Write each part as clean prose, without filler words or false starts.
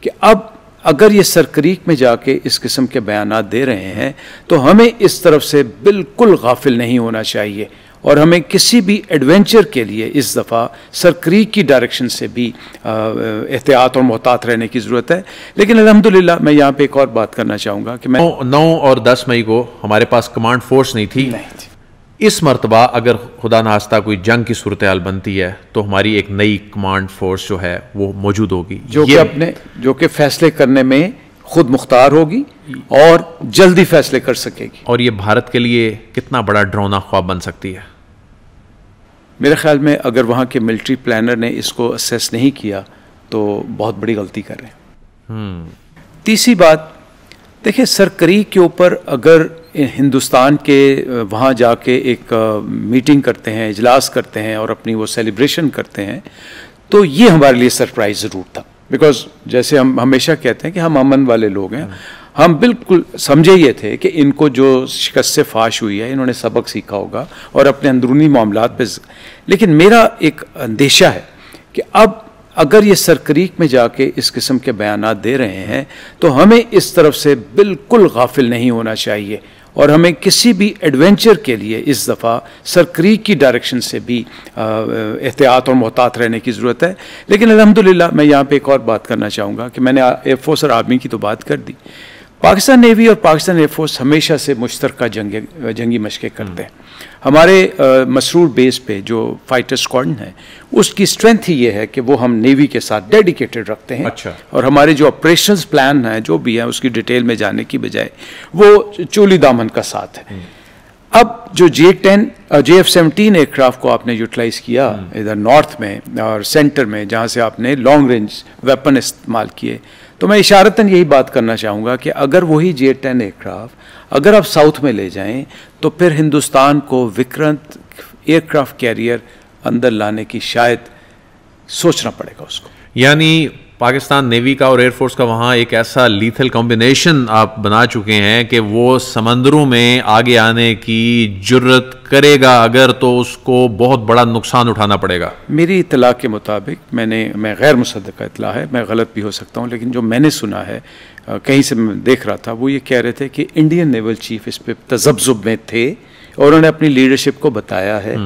कि अब अगर ये सरक्रीक में जाके इस किस्म के बयानात दे रहे हैं तो हमें इस तरफ से बिल्कुल गाफिल नहीं होना चाहिए और हमें किसी भी एडवेंचर के लिए इस दफ़ा सरक्रीक की डायरेक्शन से भी एहतियात और मोहतात रहने की ज़रूरत है। लेकिन अल्हम्दुलिल्लाह मैं यहाँ पे एक और बात करना चाहूँगा कि मैं 9 और 10 मई को हमारे पास कमांड फोर्स नहीं थी। इस मरतबा अगर खुदा नास्ता कोई जंग की सूरत हाल बनती है तो हमारी एक नई कमांड फोर्स जो है वो मौजूद होगी, जो कि फैसले करने में खुद मुख्तार होगी और जल्दी फैसले कर सकेगी। और ये भारत के लिए कितना बड़ा डरावना ख्वाब बन सकती है। मेरे ख्याल में अगर वहाँ के मिलिट्री प्लानर ने इसको असेस नहीं किया तो बहुत बड़ी गलती कर रहे हैं। तीसरी बात देखिए, सरक्रीक के ऊपर अगर हिंदुस्तान के वहाँ जाके एक मीटिंग करते हैं, इजलास करते हैं और अपनी वो सेलिब्रेशन करते हैं तो ये हमारे लिए सरप्राइज ज़रूर था। बिकॉज जैसे हम हमेशा कहते हैं कि हम अमन वाले लोग हैं, हम बिल्कुल समझे ये थे कि इनको जो शिकस्त फाश हुई है इन्होंने सबक सीखा होगा और अपने अंदरूनी मामलात पे। लेकिन मेरा एक अंदेशा है कि अब अगर ये सरक्रीक में जाके इस किस्म के बयानात दे रहे हैं तो हमें इस तरफ से बिल्कुल गाफिल नहीं होना चाहिए और हमें किसी भी एडवेंचर के लिए इस दफ़ा सरक्रीक की डायरेक्शन से भी एहतियात और मोहतात रहने की ज़रूरत है। लेकिन अल्हम्दुलिल्लाह मैं यहाँ पे एक और बात करना चाहूँगा कि मैंने एयरफोर्स और आर्मी की तो बात कर दी। पाकिस्तान नेवी और पाकिस्तान एयरफोर्स हमेशा से मुश्तरका जंगी मशक़ें करते हैं। हमारे मसरूर बेस पे जो फाइटर स्क्वाड्रन है उसकी स्ट्रेंथ ही ये है कि वो हम नेवी के साथ डेडिकेटेड रखते हैं। अच्छा। और हमारे जो ऑपरेशंस प्लान हैं जो भी हैं उसकी डिटेल में जाने की बजाय वो चोली दामन का साथ है। अब जो JF-17 एयरक्राफ्ट को आपने यूटिलाइज किया इधर नॉर्थ में और सेंटर में जहाँ से आपने लॉन्ग रेंज वेपन इस्तेमाल किए, तो मैं इशारतन यही बात करना चाहूँगा कि अगर वही J-10 एयरक्राफ्ट अगर आप साउथ में ले जाएं तो फिर हिंदुस्तान को विक्रांत एयरक्राफ्ट कैरियर अंदर लाने की शायद सोचना पड़ेगा उसको। यानी पाकिस्तान नेवी का और एयरफोर्स का वहाँ एक ऐसा लीथल कॉम्बिनेशन आप बना चुके हैं कि वो समंदरों में आगे आने की जुर्रत करेगा अगर तो उसको बहुत बड़ा नुकसान उठाना पड़ेगा। मेरी इत्तला के मुताबिक मैं गैर मुसद्दक़ा इत्तला है, मैं गलत भी हो सकता हूँ, लेकिन जो मैंने सुना है कहीं से मैं देख रहा था वो ये कह रहे थे कि इंडियन नेवल चीफ इस पर तज़ब्ज़ुब में थे और उन्होंने अपनी लीडरशिप को बताया है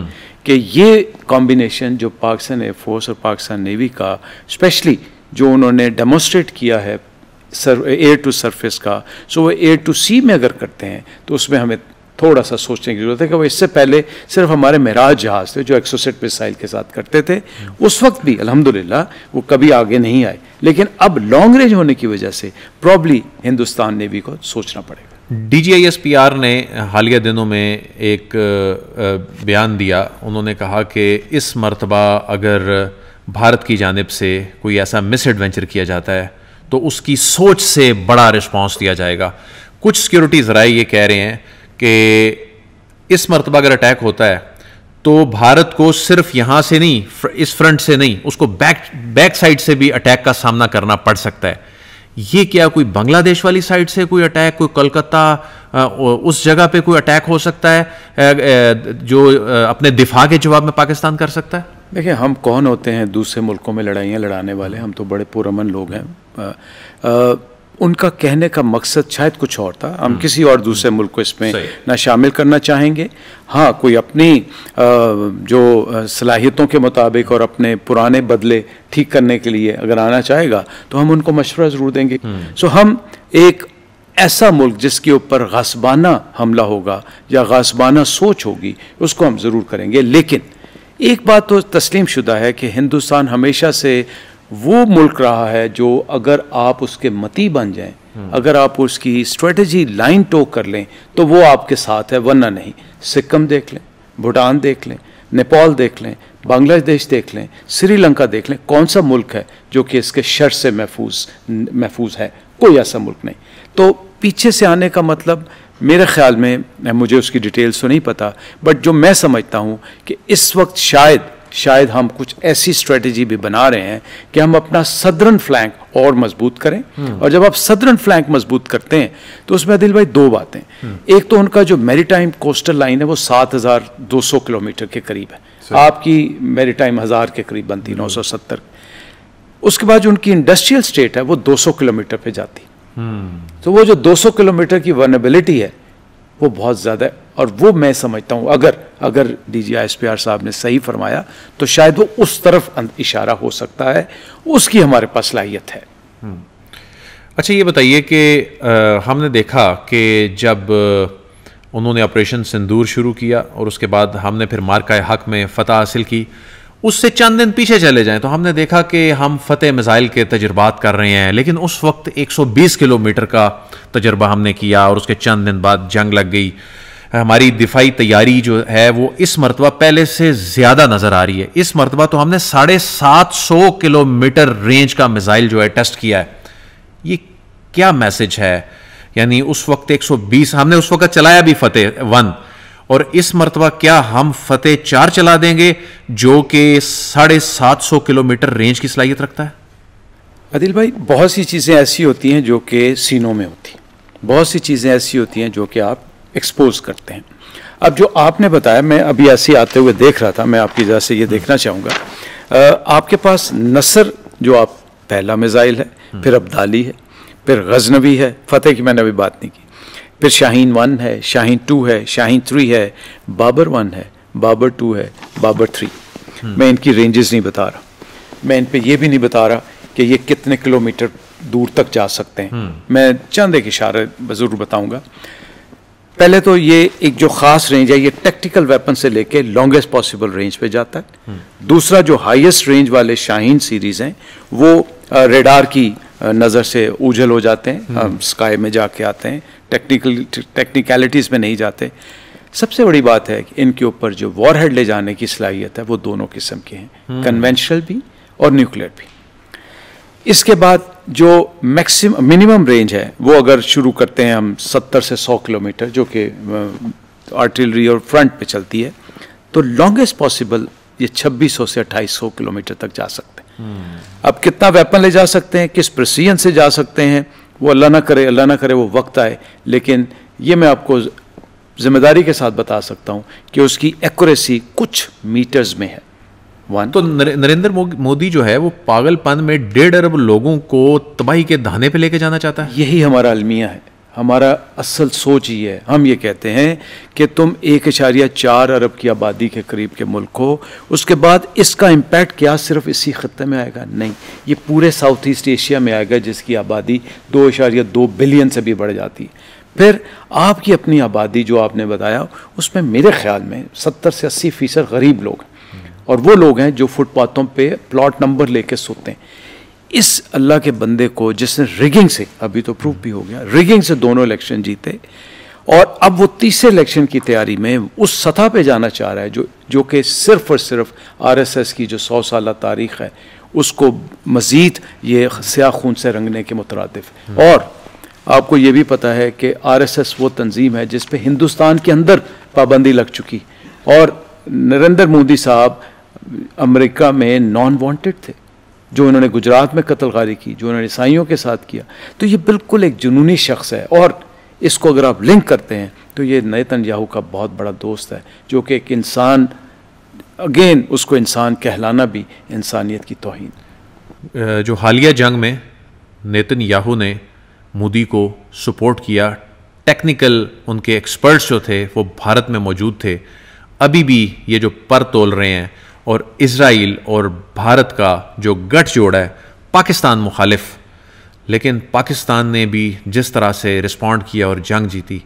कि ये कॉम्बिनेशन जो पाकिस्तान एयरफोर्स और पाकिस्तान नेवी का स्पेशली जो उन्होंने डेमोस्ट्रेट किया है एयर टू सरफेस का, सो वो एयर टू सी में अगर करते हैं तो उसमें हमें थोड़ा सा सोचने की ज़रूरत है कि वो इससे पहले सिर्फ हमारे मिराज जहाज़ थे जो एक्सोसेट मिसाइल के साथ करते थे, उस वक्त भी अल्हम्दुलिल्लाह वो कभी आगे नहीं आए। लेकिन अब लॉन्ग रेंज होने की वजह से प्रॉब्ली हिंदुस्तान नेवी को सोचना पड़ेगा। DGISPR ने हालिया दिनों में एक बयान दिया, उन्होंने कहा कि इस मरतबा अगर भारत की जानिब से कोई ऐसा मिस एडवेंचर किया जाता है तो उसकी सोच से बड़ा रिस्पांस दिया जाएगा। कुछ सिक्योरिटी ज़राए ये कह रहे हैं कि इस मरतबा अगर अटैक होता है तो भारत को सिर्फ यहाँ से नहीं, इस फ्रंट से नहीं, उसको बैक साइड से भी अटैक का सामना करना पड़ सकता है। ये क्या कोई बांग्लादेश वाली साइड से कोई अटैक, कोई कोलकाता उस जगह पे कोई अटैक हो सकता है जो अपने दिफा के जवाब में पाकिस्तान कर सकता है? देखिए, हम कौन होते हैं दूसरे मुल्कों में लड़ाइयाँ लड़ाने वाले, हम तो बड़े पुरअमन लोग हैं। उनका कहने का मकसद शायद कुछ और था, हम किसी और दूसरे मुल्क को इसमें ना शामिल करना चाहेंगे। हाँ, कोई अपनी जो सलाहियतों के मुताबिक और अपने पुराने बदले ठीक करने के लिए अगर आना चाहेगा तो हम उनको मशवरा ज़रूर देंगे। सो हम एक ऐसा मुल्क जिसके ऊपर गासबाना हमला होगा या गासबाना सोच होगी उसको हम ज़रूर करेंगे। लेकिन एक बात तो तस्लीम शुदा है कि हिंदुस्तान हमेशा से वो मुल्क रहा है जो अगर आप उसके मती बन जाएं, अगर आप उसकी स्ट्रेटजी लाइन टो कर लें तो वो आपके साथ है, वरना नहीं। सिक्किम देख लें, भूटान देख लें, नेपाल देख लें, बांग्लादेश देख लें, श्रीलंका देख लें, कौन सा मुल्क है जो कि इसके शर से महफूज है? कोई ऐसा मुल्क नहीं। तो पीछे से आने का मतलब मेरे ख्याल में, मुझे उसकी डिटेल्स तो नहीं पता, बट जो मैं समझता हूँ कि इस वक्त शायद हम कुछ ऐसी स्ट्रेटजी भी बना रहे हैं कि हम अपना सदर्न फ्लैंक और मजबूत करें। और जब आप सदर्न फ्लैंक मजबूत करते हैं तो उसमें आदिल भाई दो बातें, एक तो उनका जो मैरीटाइम कोस्टल लाइन है वो 7200 किलोमीटर के करीब है, आपकी मैरीटाइम 1000 के करीब बनती, 970। उसके बाद जो उनकी इंडस्ट्रियल स्टेट है वो 200 किलोमीटर पे जाती। तो वो जो 200 किलोमीटर की वल्नरेबिलिटी है वो बहुत ज़्यादा है, और वो मैं समझता हूँ अगर DGISPR साहब ने सही फरमाया तो शायद वो उस तरफ इशारा हो सकता है, उसकी हमारे पास सलाहियत है। अच्छा, ये बताइए कि हमने देखा कि जब उन्होंने ऑपरेशन सिंदूर शुरू किया और उसके बाद हमने फिर मार्का हक में फ़तह हासिल की, उससे चंद दिन पीछे चले जाएं तो हमने देखा कि हम फतेह मिसाइल के तजुर्बात कर रहे हैं, लेकिन उस वक्त 120 किलोमीटर का तजुर्बा हमने किया और उसके चंद दिन बाद जंग लग गई। हमारी दिफाई तैयारी जो है वो इस मरतबा पहले से ज़्यादा नज़र आ रही है। इस मरतबा तो हमने 750 किलोमीटर रेंज का मिसाइल जो है टेस्ट किया है। ये क्या मैसेज है? यानी उस वक्त 120 हमने उस वक्त चलाया भी फतेह 1, और इस मरतबा क्या हम फतेह 4 चला देंगे जो कि 750 किलोमीटर रेंज की सलाहियत रखता है? आदिल भाई, बहुत सी चीज़ें ऐसी होती हैं जो कि सीनों में होती हैं, बहुत सी चीज़ें ऐसी होती हैं जो कि आप एक्सपोज करते हैं। अब जो आपने बताया, मैं अभी ऐसे आते हुए देख रहा था, मैं आपकी वजह से ये देखना चाहूँगा। आपके पास नसर जो आप पहला मिसाइल है, फिर अब्दाली है, फिर गजनवी है, फतेह की मैंने अभी बात नहीं की, फिर शाहीन 1 है, शाहीन 2 है, शाहीन 3 है, बाबर 1 है, बाबर 2 है, बाबर 3। मैं इनकी रेंजेस नहीं बता रहा, मैं इन पे ये भी नहीं बता रहा कि ये कितने किलोमीटर दूर तक जा सकते हैं। मैं चंद एक इशारे ज़रूर बताऊंगा। पहले तो ये एक जो ख़ास रेंज है, ये टैक्टिकल वेपन से लेके लॉन्गेस्ट पॉसिबल रेंज पे जाता है। दूसरा जो हाईएस्ट रेंज वाले शाहीन सीरीज़ हैं वो रेडार की नज़र से ओझल हो जाते हैं, स्काई में जाके आते हैं, टेक्निकलिटीज़ में नहीं जाते। सबसे बड़ी बात है कि इनके ऊपर जो वॉरहेड ले जाने की सलाहियत है वो दोनों किस्म के हैं, कन्वेंशनल भी और न्यूक्लियर भी। इसके बाद जो मिनिमम रेंज है वो अगर शुरू करते हैं हम 70 से 100 किलोमीटर, जो कि आर्टिलरी और फ्रंट पे चलती है, तो लॉन्गेस्ट पॉसिबल ये 2600 से 2800 किलोमीटर तक जा सकते हैं। अब कितना वेपन ले जा सकते हैं, किस प्रिसीजन से जा सकते हैं, वो अल्लाह ना करे वो वक्त आए, लेकिन ये मैं आपको जिम्मेदारी के साथ बता सकता हूँ कि उसकी एक्यूरेसी कुछ मीटर्स में है। तो नरेंद्र मोदी जो है वो पागलपन में 1.5 अरब लोगों को तबाही के धाने पे लेके जाना चाहता है। यही हमारा अलमिया है, हमारा असल सोच ही है। हम ये कहते हैं कि तुम 1.4 अरब की आबादी के करीब के मुल्क हो, उसके बाद इसका इम्पैक्ट क्या सिर्फ इसी खत्ते में आएगा? नहीं, ये पूरे साउथ ईस्ट एशिया में आएगा जिसकी आबादी 2.2 बिलियन से भी बढ़ जाती है। फिर आपकी अपनी आबादी जो आपने बताया, उसमें मेरे ख्याल में 70 से 80% गरीब लोग हैं, और वो लोग हैं जो फुटपाथों पे प्लॉट नंबर लेके सोते हैं। इस अल्लाह के बंदे को जिसने रिगिंग से, अभी तो प्रूफ भी हो गया, रिगिंग से दोनों इलेक्शन जीते, और अब वो तीसरे इलेक्शन की तैयारी में उस सतह पे जाना चाह रहा है जो कि सिर्फ और सिर्फ RSS की जो 100 साल तारीख़ है उसको मज़ीद ये स्याह खून से रंगने के मुतरादिफ। और आपको ये भी पता है कि RSS वो तंजीम है जिस पे हिंदुस्तान के अंदर पाबंदी लग चुकी, और नरेंद्र मोदी साहब अमेरिका में नॉन वांटेड थे, जो उन्होंने गुजरात में कत्लगारी की, जो उन्होंने ईसाइयों के साथ किया। तो ये बिल्कुल एक जुनूनी शख्स है, और इसको अगर आप लिंक करते हैं तो ये नेतन्याहू का बहुत बड़ा दोस्त है, जो कि एक इंसान, अगेन उसको इंसान कहलाना भी इंसानियत की तौहीन। जो हालिया जंग में नेतन्याहू ने मोदी को सपोर्ट किया, टेक्निकल उनके एक्सपर्ट्स जो थे वो भारत में मौजूद थे, अभी भी ये जो पर तोल रहे हैं, और इजराइल और भारत का जो गठजोड़ है, पाकिस्तान मुखालिफ, लेकिन पाकिस्तान ने भी जिस तरह से रिस्पॉन्ड किया और जंग जीती,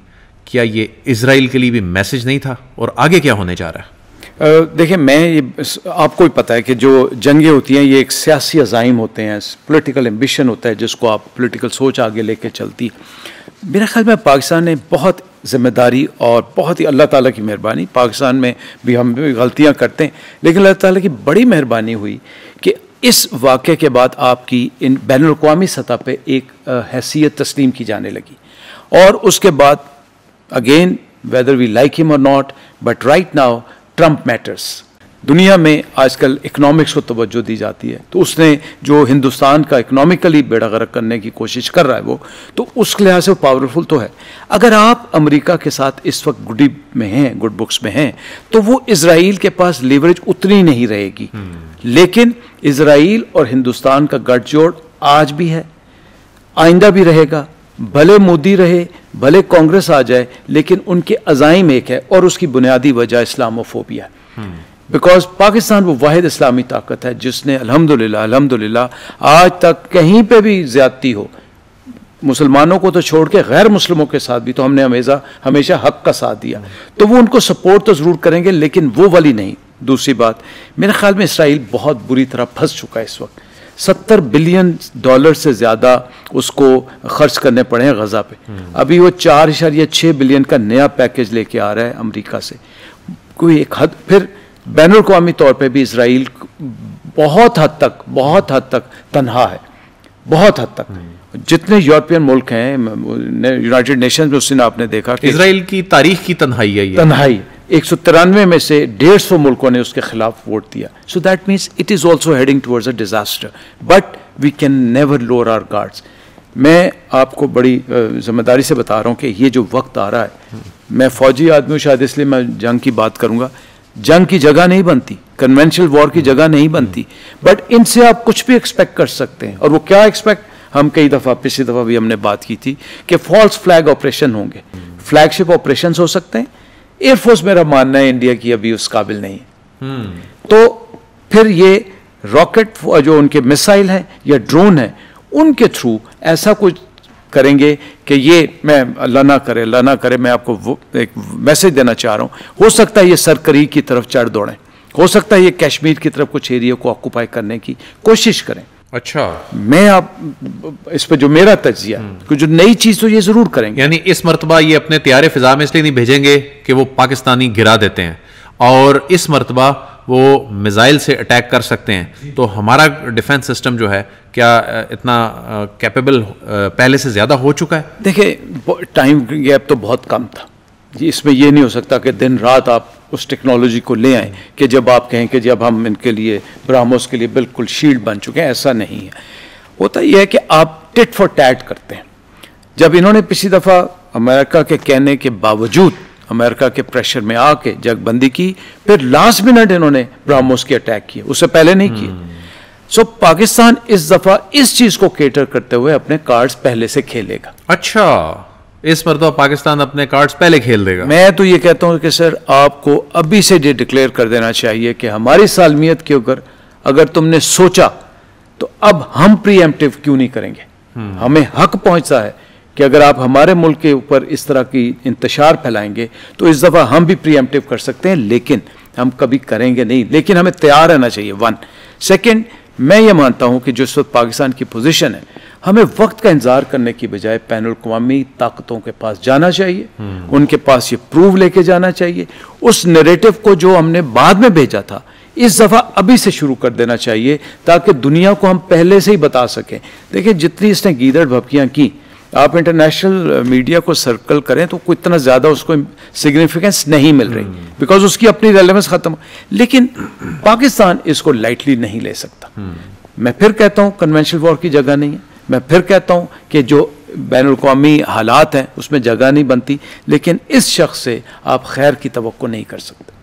क्या ये इजराइल के लिए भी मैसेज नहीं था? और आगे क्या होने जा रहा है? देखिए, आपको भी पता है कि जो जंगें होती हैं ये एक सियासी अज़ाइम होते हैं, पॉलिटिकल एम्बिशन होता है जिसको आप पॉलिटिकल सोच आगे लेके चलती है। मेरे ख्याल में पाकिस्तान ने बहुत ज़िम्मेदारी और बहुत ही अल्लाह ताला की मेहरबानी, पाकिस्तान में भी हम भी गलतियाँ करते हैं, लेकिन अल्लाह ताला की बड़ी मेहरबानी हुई कि इस वाक़े के बाद आपकी इन बैनुल-अक़वामी सतह पे एक हैसियत तस्लीम की जाने लगी। और उसके बाद again whether we like him और not, but right now Trump matters. दुनिया में आजकल इकोनॉमिक्स को तवज्जो दी जाती है, तो उसने जो हिंदुस्तान का इकोनॉमिकली बेड़ा गर्क करने की कोशिश कर रहा है वो, तो उस लिहाज से पावरफुल तो है। अगर आप अमेरिका के साथ इस वक्त गुड बुक्स में हैं, तो वो इजराइल के पास लीवरेज उतनी नहीं रहेगी। लेकिन इजराइल और हिंदुस्तान का गठजोड़ आज भी है, आइंदा भी रहेगा। भले मोदी रहे, भले कांग्रेस आ जाए, लेकिन उनके अज़ाइम एक है, और उसकी बुनियादी वजह इस्लामोफोबिया है। बिकॉज पाकिस्तान वो वाहिद इस्लामी ताकत है जिसने अल्हम्दुलिल्लाह आज तक कहीं पे भी ज्यादती हो, मुसलमानों को तो छोड़ के गैर मुस्लिमों के साथ भी तो हमने हमेशा हक का साथ दिया, तो वो उनको सपोर्ट तो ज़रूर करेंगे, लेकिन वो वाली नहीं। दूसरी बात, मेरे ख्याल में इसराइल बहुत बुरी तरह फंस चुका है इस वक्त। $70 बिलियन से ज़्यादा उसको खर्च करने पड़े हैं गज़ा पे। अभी वो 4.6 बिलियन का नया पैकेज लेके आ रहा है अमेरिका से। कोई एक हद, फिर बैनुल अक़वामी तौर पे भी इसराइल बहुत हद तक तन्हा है, बहुत हद तक। जितने यूरोपियन मुल्क हैं, यूनाइटेड नेशंस में उसने आपने देखा कि इसराइल की तारीख की तन्हाई है ये। तन्हाई 193 में से 150 मुल्कों ने उसके खिलाफ वोट दिया। So that means it is also heading towards a disaster, but we can never lower our guards. मैं आपको बड़ी जिम्मेदारी से बता रहा हूँ कि ये जो वक्त आ रहा है, मैं फौजी आदमी हूँ शायद इसलिए मैं जंग की बात करूँगा, जंग की जगह नहीं बनती, कन्वेंशनल वॉर की जगह नहीं बनती, बट इनसे आप कुछ भी एक्सपेक्ट कर सकते हैं। और वो क्या एक्सपेक्ट, हम कई दफ़ा, पिछली दफ़ा भी हमने बात की थी कि फॉल्स फ्लैग ऑपरेशन होंगे, फ्लैगशिप ऑपरेशंस हो सकते हैं। एयरफोर्स मेरा मानना है इंडिया की अभी उस काबिल नहीं है। तो फिर ये रॉकेट जो उनके मिसाइल हैं या ड्रोन हैं, उनके थ्रू ऐसा कुछ करेंगे कि ये, मैं अल्लाह ना करे, मैं आपको एक मैसेज देना चाह रहा हूँ, हो सकता है ये सरकरी की तरफ चढ़ दौड़ें, हो सकता है ये कश्मीर की तरफ कुछ एरिया को ऑक्यूपाई करने की कोशिश करें। अच्छा, मैं आप इस पर जो मेरा तज्जिया, जो नई चीज तो ये जरूर करेंगे। यानी इस मरतबा ये अपने तैयारे फिजा में इसलिए नहीं भेजेंगे कि वो पाकिस्तानी गिरा देते हैं, और इस मरतबा वो मिसाइल से अटैक कर सकते हैं। तो हमारा डिफेंस सिस्टम जो है क्या इतना कैपेबल पहले से ज़्यादा हो चुका है? देखिए, टाइम गैप तो बहुत कम था जी। इसमें यह नहीं हो सकता कि दिन रात आप उस टेक्नोलॉजी को ले आएँ कि जब आप कहें कि जब हम इनके लिए, ब्राह्मोस के लिए बिल्कुल शील्ड बन चुके हैं। ऐसा नहीं है। होता यह है कि आप टिट फॉर टैट करते हैं। जब इन्होंने पिछली दफ़ा अमेरिका के कहने के बावजूद, अमेरिका के प्रेशर में आके जंगबंदी की, फिर लास्ट मिनट इन्होंने ब्राह्मोस के अटैक किए, उससे पहले नहीं किए। सो पाकिस्तान इस दफ़ा इस चीज़ को केटर करते हुए अपने कार्ड्स पहले से खेलेगा। अच्छा, इस पर तो पाकिस्तान अपने कार्ड्स पहले खेल देगा। मैं तो ये कहता हूँ कि सर, आपको अभी से ये डिक्लेयर कर देना चाहिए कि हमारी सालमियत के ऊपर अगर तुमने सोचा तो अब हम प्रीएम्प्टिव क्यों नहीं करेंगे। हमें हक पहुंचता है कि अगर आप हमारे मुल्क के ऊपर इस तरह की इंतशार फैलाएंगे तो इस दफ़ा हम भी प्रीएम्प्टिव कर सकते हैं, लेकिन हम कभी करेंगे नहीं। लेकिन हमें तैयार रहना चाहिए। 1 सेकेंड, मैं ये मानता हूँ कि जो इस वक्त पाकिस्तान की पोजीशन है, हमें वक्त का इंतजार करने की बजाय बैनुल अक़वामी ताकतों के पास जाना चाहिए, उनके पास ये प्रूव लेके जाना चाहिए। उस नैरेटिव को जो हमने बाद में भेजा था, इस दफ़ा अभी से शुरू कर देना चाहिए, ताकि दुनिया को हम पहले से ही बता सकें। देखिए, जितनी इसने गीदड़ भपकियाँ की, आप इंटरनेशनल मीडिया को सर्कल करें तो कोई इतना ज़्यादा उसको सिग्निफिकेंस नहीं मिल रही, बिकॉज उसकी अपनी रेलेवेंस ख़त्म। लेकिन पाकिस्तान इसको लाइटली नहीं ले सकता। मैं फिर कहता हूँ, कन्वेंशनल वॉर की जगह नहीं है। मैं फिर कहता हूँ कि जो बैनुल अक़वामी हालात हैं उसमें जगह नहीं बनती, लेकिन इस शख्स से आप खैर की तवक्को नहीं कर सकते।